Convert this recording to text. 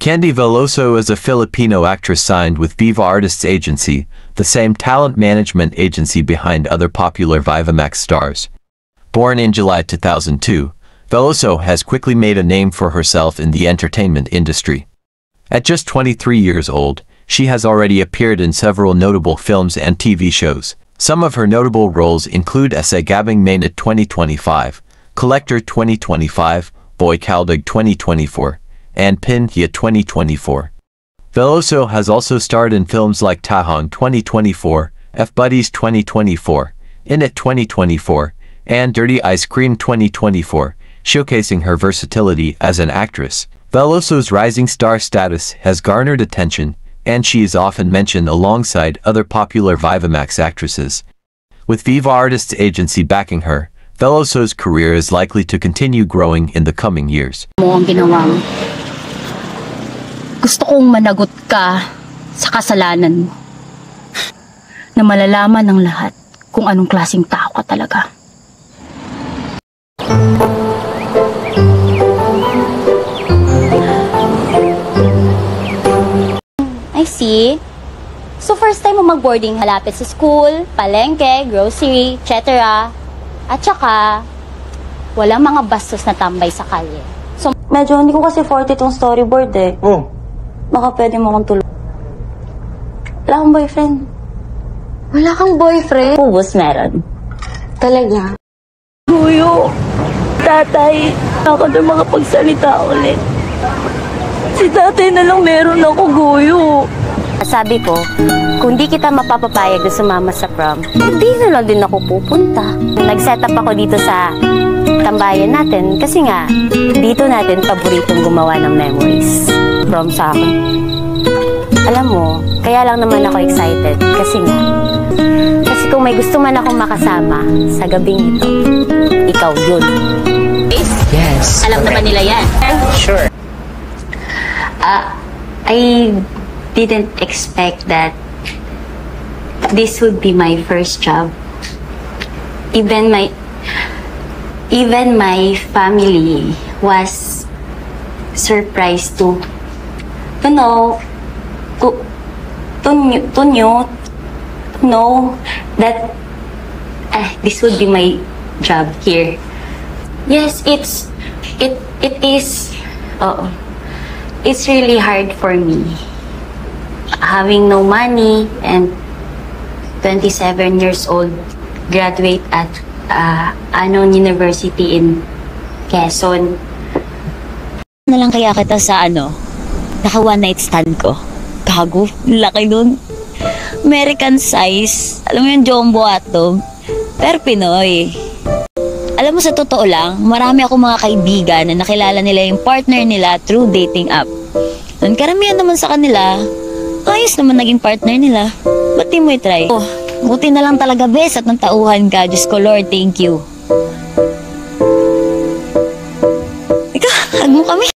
Candy Veloso is a Filipino actress signed with Viva Artists Agency, the same talent management agency behind other popular Vivamax stars. Born in July 2002, Veloso has quickly made a name for herself in the entertainment industry. At just 23 years old, she has already appeared in several notable films and TV shows. Some of her notable roles include Sa Gabing Mainit 2025, Collector 2025, Boy Kaldag 2024, and Pinhya 2024. Veloso has also starred in films like Tahong 2024, F-Buddies 2024, Init 2024, and Dirty Ice Cream 2024, showcasing her versatility as an actress. Veloso's rising star status has garnered attention, and she is often mentioned alongside other popular Vivamax actresses. With Viva Artists Agency backing her, Veloso's career is likely to continue growing in the coming years. Gusto kong managot ka sa kasalanan mo. Na malalaman ng lahat kung anong klaseng tao ka talaga. I see. So first time mo mag-boarding halapit sa school, palengke, grocery, etc. At saka, walang mga bastos na tambay sa kalye. So, medyo hindi ko kasi forte itong storyboard eh. Baka pwede mo akong tulungan. Wala kang boyfriend. wala kang boyfriend? Pubos meron. Talaga? Guyo, tatay, ako na makapagsalita ulit. Si tatay na lang meron ako, Guyo. Sabi ko, kung di kita mapapapayag na sumama sa prom, hindi na lang din ako pupunta. Nag-set up ako dito sa tambayan natin kasi nga, dito natin paboritong gumawa ng memories. Prom sa akin. Alam mo, kaya lang naman ako excited kasi kung may gusto man akong makasama sa gabing ito, ikaw yun. Yes. Alam naman nila yan. Sure. I didn't expect that this would be my first job. Even my family was surprised to know that this would be my job here. Yes, it is. It's really hard for me. Having no money and 27 years old, graduate at Anon University in Quezon. Na lang kaya kita sa naka one night stand ko. Gago, laki nun. American size. Alam mo yung jumbo atog. Pero Pinoy. Alam mo sa totoo lang, marami akong mga kaibigan na nakilala nila yung partner nila through dating app. Nun karamihan naman sa kanila, ayos naman naging partner nila. Ba't di mo i-try? Buti na lang talaga bes at ng tauhan ka. Diyos ko Lord, thank you. Ika, hug mo kami.